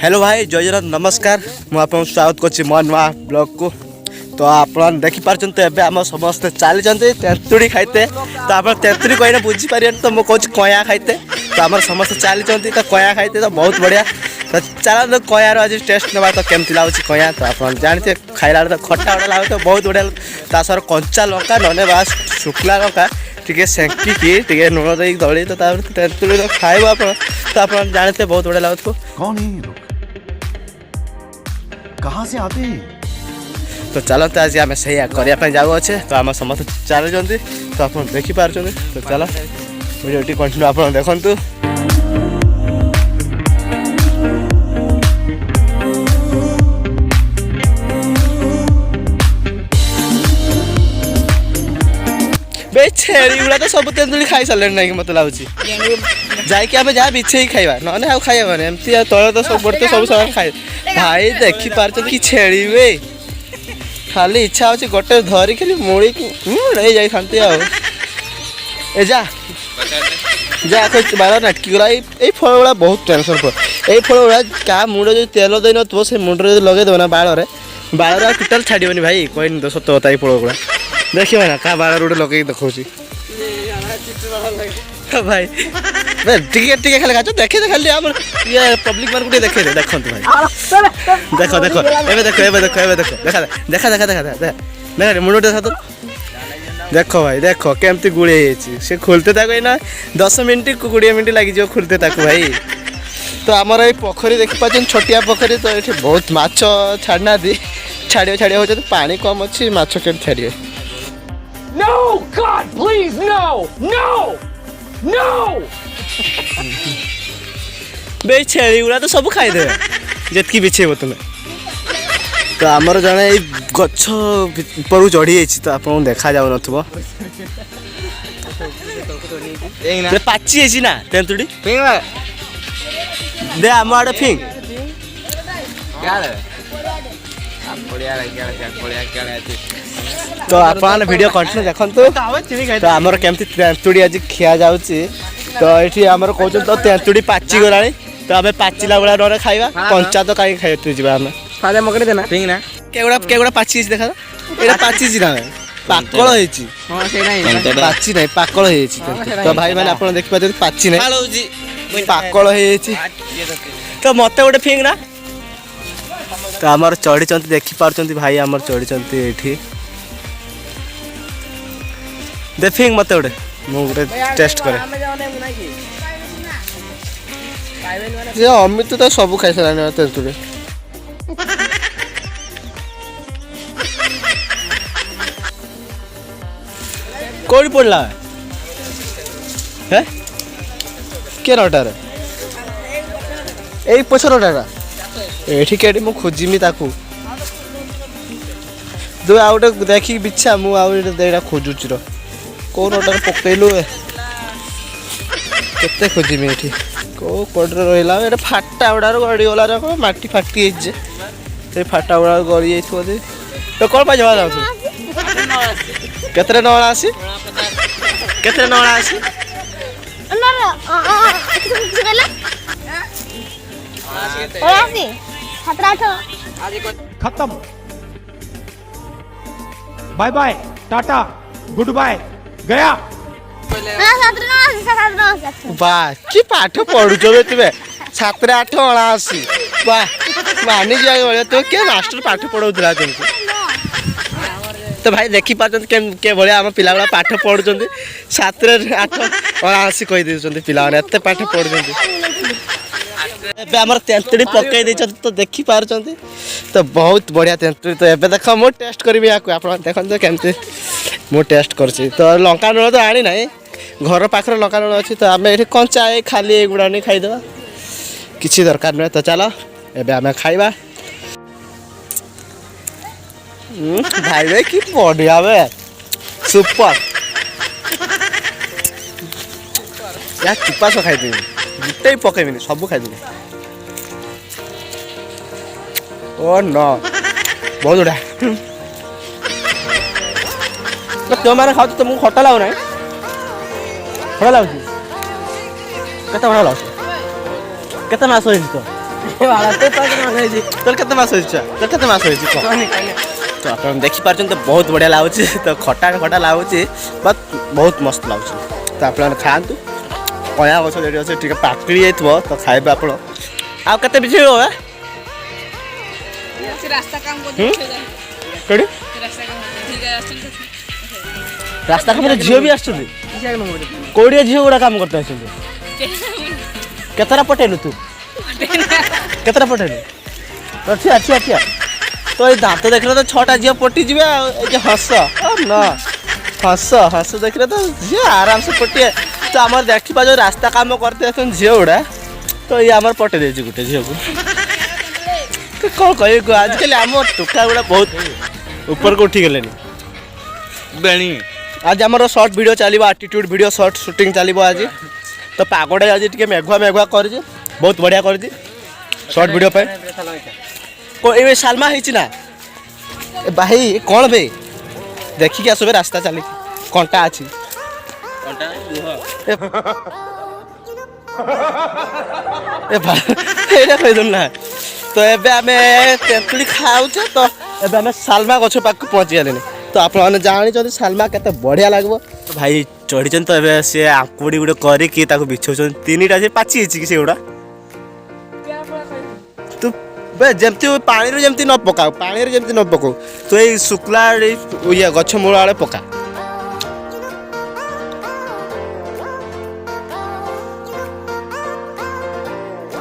Hello भाई जय जगन्नाथ नमस्कार मुझे स्वागत कर नुआ ब्लॉग को। तो आप देखिपार आम समस्ते चली तेंतुड़ी खाइते तो आप तेंतुड़ी कहना बुझीपारे तो मुझे कौन कया खाइते तो आम समस्त चली तो कया खाइते तो बहुत बढ़िया। तो चलो कयार आज टेस्ट ना तो केमती लगुच कया तो आप जानते खाइला तो खट्टा बड़ा लगे तो बहुत बढ़िया तासर कंचा लंका नने बास शुक्ला लंका टी सेंकी लुण दे दली तो तेंतुड़ी तो खाइब आप तो आप जानते बहुत बढ़िया लगुव। कौन है ये लोग? कहाँ से आते हैं? तो चलते आज आम से करने जाऊे तो आम समस्त चलते तो आप देखिपार तो चलो वीडियो कंटिन्यू आप देखु। बे छेड़ी गुड़ा तो सब तेंतुड़ी खाई सारे ना कि मत लगुच जाकि जहाँ बिछे ही खाइबा ना आउ खाइबानी एमती तले तो सब बड़े सब समय खाए भाई देखिपार कि छेड़ी वे खाली इच्छा अच्छे गोटे धरी खाली मुड़ी नहीं जाते जा बार नाटकी गला ये फल गुड़ा बहुत टेंशन फल ये फल गुड़ा क्या मुंड जो तेल दे नो से मुंडे लगे ना बाड़ बाड़ टोटाल छाड़बनी भाई कहनी तो सत बता ये फल गुड़ा देखिए ना क्या बाड़ गोटे लगे देखा भाई टिके खाली खाच देखे खाली ये पब्लिक मान को देखे देखो भाई देखो देखो एबे देखो एबे देखो एबे देखो देखा देखा देखा देखा देखा मुंड देखा तो देखो भाई देखो केमती गुड़े से खोलते ना 10 मिनट 20 मिनट लगे खोलते भाई। तो आमर ये पोखरी देखी पाचन छोटिया पोखरी तो ये बहुत माछ छाड़ना छाड़िए छाड़िए हो पानी कम अच्छी माछ के छाड़िए। No, God, please, no, no, no. बे छेड़ी गुड़ा तो सब खाईदे जितकी बिछेब तुम्हें। तो आमर जड़े गछ ऊपर चढ़ी तो आप देखा जाऊ न पाची ना तेंतुड़ी दे आम आड़े फिंग तो आप वीडियो कंटिन्यू देखु। तो आमर केमती तेंतुड़ी आज खिया जाऊँगी तो ये आमर कहते तो तेंतुड़ी पाची गला तो आम पाचिला बेला डरे खाइबा कंचा तो कहीं खाई जा आम फादे मकड़े देना पिंग ना केगुड़ा पाची देखा ये पाची ना पाकल हो पाची ना पाकल हो तो भाई मैंने आप देखिए पाची ना पाकल हो तो मत गोटे फिंग ना। तो आमर चढ़ी देखिपार भाई आमर चढ़ी ये दे फिंग मत गोटे मुझे टेस्ट करे अमित तो सब खाई सारे तेंतुड़ी कौन पड़ला है के नटार यही पछ नटारा ये कहीं मुझे खोजमी ताकू दो आ गए देखिक बिछा मुझे खोजुची कौ नटार पकईलु केते खोजमी ये कौ कड़े रहा ये फाटा गुड़ार गड़ीगला मटी फाटी से फाटा गुड़ा गड़ी जाइए तो कौन जमा जाऊ केतरे नड़ा आसी केतरे नड़ा आसी खत्म bye bye tata goodbye गया वाह कि पाठ पढ़ुच तुम्हें 7 8 89 वाह मानी जाए तो क्या मास्टर पाठ पढ़ाऊला तुमको। तो भाई देखी के भाया आम पिला पाठ पढ़ुं 7 8 89 कहीदे पिला एत पाठ पढ़ुं आम तेंतुड़ी पकई तो देखिपार तो बहुत बढ़िया तेंतुड़ी। तो एबे देख मु टेस्ट करी आप देखते केमती मु टेस्ट कर तो लंका लुण तो आनी ना घर पाखे लंका लुण अच्छी तो आम ये कंचा खाली एगुड़ा नहीं खाईदे किसी दरकार नुहे। तो चलो एबे आम खाइबा भाई भाई कि बढ़िया बे सुपर या चुपा सो खाईदेवी गोटे पकईबी सब खाईदेवी ओ न बहुत बढ़िया जो मैंने खाऊ तुमको खटा लगुना खटा लगुच केते बड़ा लस केते मास होइछ तो তোর কেତେ মাস হয়েছে তোর কেতে মাস হয়েছে তো আপনার দেখিপারছেন তো বহুত বঢ়িয়া লাগুଛି তো খଟା ଖଟା ଲାଗୁଛି ବଟ୍ ବହୁତ ମସ୍ତ ଲାଗୁଛି ତ ଆପଣ ଖାଆନ୍ତୁ କଇଁଆ ଗଛ ଯେଠି ଅଛି ଟିକେ ପାକଳି ଯାଇଥିବ ତ ଖାଇବେ ଆପଣ ଆଉ କେତେ ବିଛି ହେବ ରାସ୍ତା କାମ କୋଉଠି ରାସ୍ତା କାମରେ ଝିଅ ବି ଆସୁଛନ୍ତି କୋଉଠିଆ ଝିଅ ଗୁଡ଼ା କାମ କରିତେ ଆସୁଛନ୍ତି କେତେଟା ପଟେଇଲୁ ତୁ କେତେଟା ପଟେଇଲୁ ତ ଠିଆ ଠିଆ ଠିଆ ତ ଏଇ ଦାନ୍ତ ଦେଖିଲେ ତ 6ଟା ଝିଅ ପଟିଯିବେ ଆଉ ଏଇ ଯେ ହସ ନା ହସ ଦେଖିଲେ ତ ଝିଅ ଆରାମସେ ପଟିଏ ତ ଆମର ଦେଖିବା ଯେଉଁ ରାସ୍ତା କାମ କରିତେ ଆସୁଛନ୍ତି ଝିଅ ଗୁଡ଼ା ତ ଇଏ ଆମର ପଟେଇ ଦେଇଛି ଗୋଟେ ଝିଅକୁ କ'ଣ କହିବୁ ଆଜିକାଲି ଆମ ଟୋକା ଗୁଡ଼ା ବହୁତ ଉପରକୁ ଉଠିଗଲେଣି ବେଣୀ ଆଜି ଆମର ସର୍ଟ ଭିଡ଼ିଓ ଚାଲିବ ଆଟିଟ୍ୟୁଡ଼ ଭିଡ଼ିଓ ସର୍ଟ ସୁଟିଂ ଚାଲିବ ଆଜି ତ ପାଗଟା ଆଜି ଟିକେ ମେଘୁଆ କରିଛି ବହୁତ ବଢ଼ିଆ କରିଛି ସର୍ଟ ଭିଡ଼ିଓ ପାଇଁ ଏବେ ସାଲମା ହେଇଛି ନା ଭାଇ କ'ଣ ବେ ଦେଖିକି ଆସିବେ ରାସ୍ତା ଚାଲିକି କଣ୍ଟା ଅଛି ଏଇଟା କହିଦେଲୁ ନା ତ ଏବେ ଆମେ ତେନ୍ତୁଳି ଖାଉଛେ ତ ଏବେ ଆମେ ସାଲମା ଗଛ ପାଖକୁ ପହଞ୍ଚିଗଲେଣି ତ ଆପଣମାନେ ଜାଣିଛନ୍ତି ସାଲମା କେତେ ବଢ଼ିଆ ଲାଗିବ ଭାଇ ଚଢ଼ିଛନ୍ତି ତ ଏବେ ସେ ଆଙ୍କୁଡ଼ି ଗୋଟେ କରିକି ତାକୁ ବିଛଉଛନ୍ତି 3ଟା ସେ ପାଚି ହେଇଛି କି ସେଗୁଡ଼ା ତୁ ବେ ଯେମିତି ପାଣିରେ ଯେମିତି ନ ପକାଉ ପାଣିରେ ଯେମିତି ନ ପକାଉ ତୁ ଏଇ ଶୁକ୍ଲା ଇଏ ଗଛ ମୂଳ ଆଡ଼େ ପକା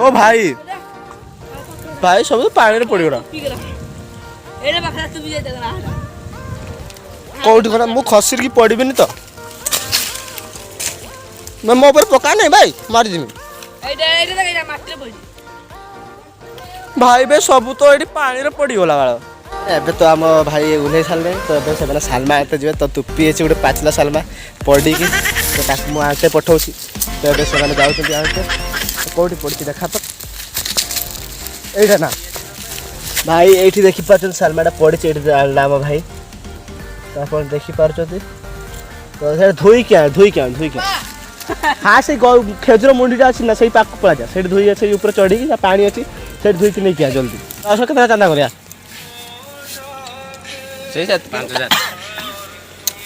ଓ ଭାଇ ସବୁ ପାଣିରେ ପଡ଼ିଗଲା କୋଉଠି କ'ଣ ମୁଁ ଖସିକି ପଡ଼ିବିନି ତ ମୋ ଉପରେ ପକା ନାହିଁ ଭାଇ ମାରିଯିବି ଭାଇ ବେ ସବୁ ତ ଏଇଠି ପାଣିରେ ପଡ଼ିଗଲା କାଳ ଏବେ ତ ଆମ ଭାଇ ଓହ୍ଲେଇ ସାରିଲେ ତ ଏବେ ସେମାନେ ସାଲମା ଏତେ ଯିବେ ତ ତୁପି ଅଛି ଗୋଟେ ପାଚିଲା ସାଲମା ପଡ଼ିକି ତ ତାକୁ ମୁଁ ଆଣତେ ପଠାଉଛି ତ ଏବେ ସେମାନେ ଯାଉଛନ୍ତି ଆଣତେ କେଉଁଠି ପଡ଼ିଛି ଦେଖା ତ ଏଇଟା ନା ଭାଇ ଏଇଠି ଦେଖିପାରୁଛନ୍ତି ସାଲମାଟା ପଡ଼ିଛି ଏଇଠି ଆଣିଲା ଆମ ଭାଇ ତ ଆପଣ ଦେଖିପାରୁଛନ୍ତି ତ ସେଇଟା ଧୋଇକି ଆଣ ହଁ ସେଇ ଖେଜୁର ମୁଣ୍ଡିଟା ଅଛି ନା ସେଇ ପାଖକୁ ପଳାଯା ସେଇଠି ଧୋଇ ସେଇ ଉପରେ ଚଢ଼ିକି ପାଣି ଅଛି ସେଇଠି ଧୋଇକି ନେଇକି ଆ ଜଲ୍ଦି ଆଉ କେତେ ଚାନ୍ଦା କରିବା ସେଇ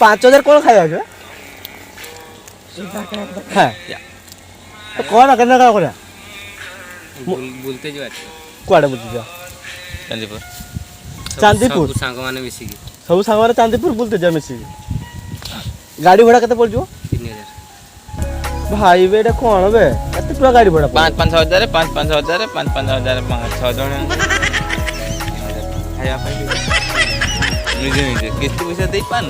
5,000 କ'ଣ ଖାଇବା ଅଛି ହଁ କ'ଣ କେତେ କ'ଣ କରିବା ବୁଲତେ ଯିବା କୁଆଡ଼େ ବୁଲୁଛ ଚାନ୍ଦିପୁର ସାଙ୍ଗମାନେ ମିଶିକି ସବୁ ସାଙ୍ଗମାନେ ଚାନ୍ଦିପୁର ବୁଲତେ ଯିବା ମିଶିକି ଗାଡ଼ି ଭଡ଼ା କେତେ ପଡ଼ିଯିବ 3,000 ଭାଇ ବେ ଏଇଟା କ'ଣ ବେ ଏତେ ଟଙ୍କା ଗାଡ଼ି ଭଡ଼ା 5,000 5,000 5,000 6 ଜଣ ଖାଇବା ପାଇଁ ନିଜେ କିସ୍ତି ପଇସା ଦେଇପାରୁନ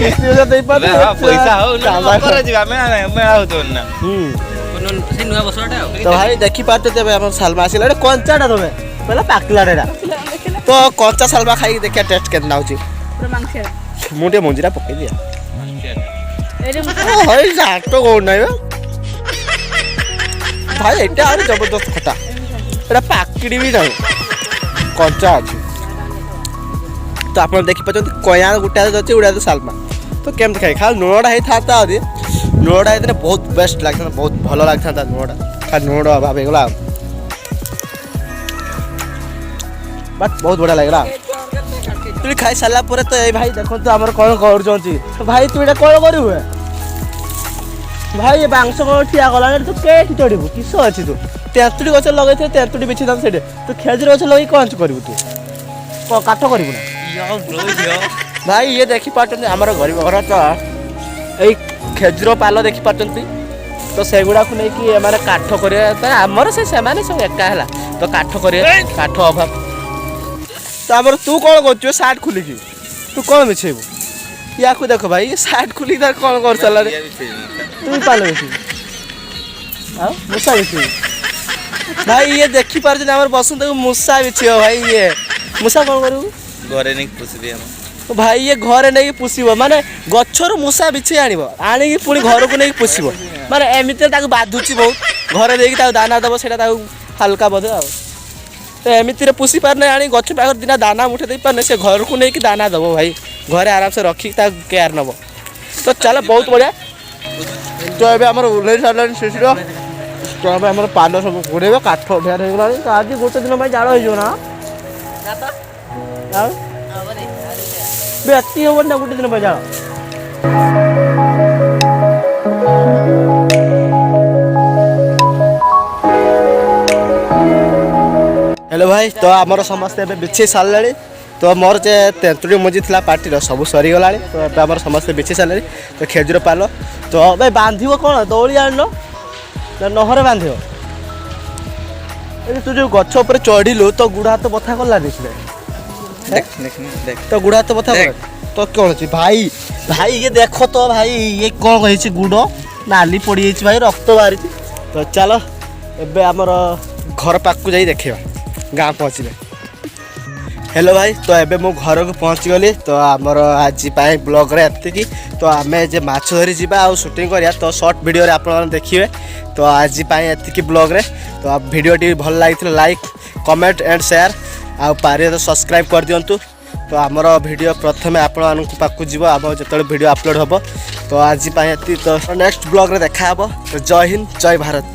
କିସ୍ତି ପଇସା ଦେଇପାରୁନ ପଇସା ହଉ ଯିବା ମେଳା ହଉଥିବ ନା ସେ ନୂଆ ବର୍ଷଟା ଆଉ ତ ଭାଇ ଦେଖିପାରୁଛ ଏବେ ଆମର ସାଲମା ଆସିଲା ଏଇଟା କଞ୍ଚାଟା ତମେ କହିଲା ପାକିଲାଟା ଏଇଟା ତ କଞ୍ଚା ସାଲମା ଖାଇକି ଦେଖିବା ଟେଷ୍ଟ କେତେ ନାଉଛି ମୁଁ ଟିକେ ମଞ୍ଜିଟା ପକେଇ ଦିଆ ଭାଇ ଜାଟ କହୁନାହିଁ ଭାଇ ଏଇଟା ଆହୁରି ଜବରଦସ୍ତ ଖଟା ଏଇଟା ପାକିଡ଼ି ବି ନାହିଁ କଞ୍ଚା ଅଛି ତ ଆପଣ ଦେଖିପାରୁଛନ୍ତି କଇଁଆ ଗୋଟେ ଅଛି ଗୋଟେ ସାଲମା ତ କେମିତି ଖାଲି ଲୁଣଟା ହେଇଥାନ୍ତା ଆହୁରି ଲୁଣଟା ହେଇଥିଲେ ବହୁତ ବେଷ୍ଟ ଲାଗିଥାନ୍ତା ବହୁତ ଭଲ ଲାଗିଥାନ୍ତା ଲୁଣଟା ଖାଲି ଲୁଣ ଅଭାବ ହେଇଗଲା ବଟ୍ ବହୁତ ବଢ଼ିଆ ଲାଗିଲା ତୁ ଖାଇ ସାରିଲା ପରେ ତ ଏଇ ଭାଇ ଦେଖନ୍ତୁ ଆମର କ'ଣ କରୁଛନ୍ତି ଭାଇ ତୁ ଏଇଟା କ'ଣ କରିବୁ ଭାଇ ଏ ବାଂଶ କ'ଣ ଠିଆ ଗଲାଣି ତୁ କେଠି ଚଢ଼ିବୁ କିସ ଅଛି ତୁ ତେନ୍ତୁଳି ଗଛ ଲଗେଇଥିବେ ତେନ୍ତୁଳି ବିଛିଥାନ୍ତୁ ସେଇଠି ତୁ ଖେଜୁର ଗଛ ଲଗେଇ କ'ଣ କରିବୁ ତୁ କାଠ କରିବୁ ନା ଭାଇ ଇଏ ଦେଖିପାରୁଛନ୍ତି ଆମର ଗରିବ ଘର ତ ଏଇ ଖେଜୁର ପାଲ ଦେଖିପାରୁଛନ୍ତି ତ ସେଗୁଡ଼ାକୁ ନେଇକି ଏମାନେ କାଠ କରିବା ଆମର ସେମାନେ ସବୁ ଏକା ହେଲା ତ କାଠ କରିବା କାଠ ଅଭାବ ତ ଆମର ତୁ କ'ଣ କରୁଛୁ ସାର୍ଟ ଖୋଲିକି ତୁ କ'ଣ ମିଶେଇବୁ ୟାକୁ ଦେଖ ଭାଇ ସାର୍ଟ ଖୋଲିକି ତାର କ'ଣ କରିସାରିଲାଣି ତୁ ପାଲ ମିଶେଇବୁ ଆଉ ମୂଷା ବିଛିବୁ ଭାଇ ଇଏ ଦେଖିପାରୁଛନ୍ତି ଆମର ବସନ୍ତକୁ ମୂଷା ବିଛିବ ଭାଇ ଇଏ ମୂଷା କ'ଣ କରିବୁ ଘରେ ନେଇକି ପୋଷିଦିଏ ଭାଇ ଇଏ ଘରେ ନେଇକି ପୋଷିବ ମାନେ ଗଛରୁ ମୂଷା ବିଛେଇ ଆଣିକି ପୁଣି ଘରକୁ ନେଇକି ପୋଷିବ ମାନେ ଏମିତିରେ ତାକୁ ବାଧୁଛି ବହୁତ ଘରେ ଦେଇକି ତାକୁ ଦାନା ଦେବ ସେଇଟା ତାକୁ ହାଲକା ବୋଧେ ଆଉ ତ ଏମିତିରେ ପୋଷି ପାରୁନି ଆଣି ଗଛ ପାଖରେ ଦିନ ଦାନା ମୁଠେ ଦେଇପାରୁନି ସେ ଘରକୁ ନେଇକି ଦାନା ଦେବ ଭାଇ ଘରେ ଆରାମସେ ରଖିକି ତାକୁ କେୟାର ନେବ ତ ଚାଲ ବହୁତ ବଢ଼ିଆ ତ ଏବେ ଆମର ଓହ୍ଲେଇ ସାରିଲାଣି ଶିଶିର ତ ଏବେ ଆମର ପାଲ ସବୁ ଘୋଡ଼େଇବ କାଠ ଢେର ହେଇଗଲାଣି ତ ଆଜି ଗୋଟେ ଦିନ ପାଇଁ ଜାଳ ହେଇଯିବ ନା ଆଉ ଏତିକି ହବନି ନା ଗୋଟେ ଦିନ ପାଇଁ ଜାଳ हेलो भाई तो आमर समस्ते बिछी सारे तो मोर जे तेंतुड़ी मुझी थी पार्टी सब सरीगला तो आम समस्ते बिछी सारे तो खेजुर पाल तो भाई बांध कौन दौड़ी आन नहरे बांध तू जो गछ उपर चढ़िलु तो गुड़ा हाथ बथा कलानी तो गुड़ा हाथ बथा तो कौन अच्छी भाई भाई ये देख तो भाई ये कौन कही गुड़ नाली पड़ी भाई रक्त बाहरी तो चलो एबे आमर घर पाक जाई देखियो गाँ पहुँचले हेलो भाई तो एबे मो घर को पहुँच गली तो आमर आज ब्लॉग रे एतिकी तो आम जे माछ धरी जावा आ शूटिंग करिया तो शॉर्ट वीडियो रे आपण देखिए तो आज एतिकी ब्लॉग रे तो आप वीडियो टी भल लगी लाइक कमेंट एंड शेयर आ पारे तो सब्सक्राइब कर दियंतु तो आमर वीडियो प्रथमे आपण पाखु जीव आम जो वीडियो अपलोड हम तो आज तो नेक्स्ट ब्लॉग रे देखा तो जय हिंद जय भारत।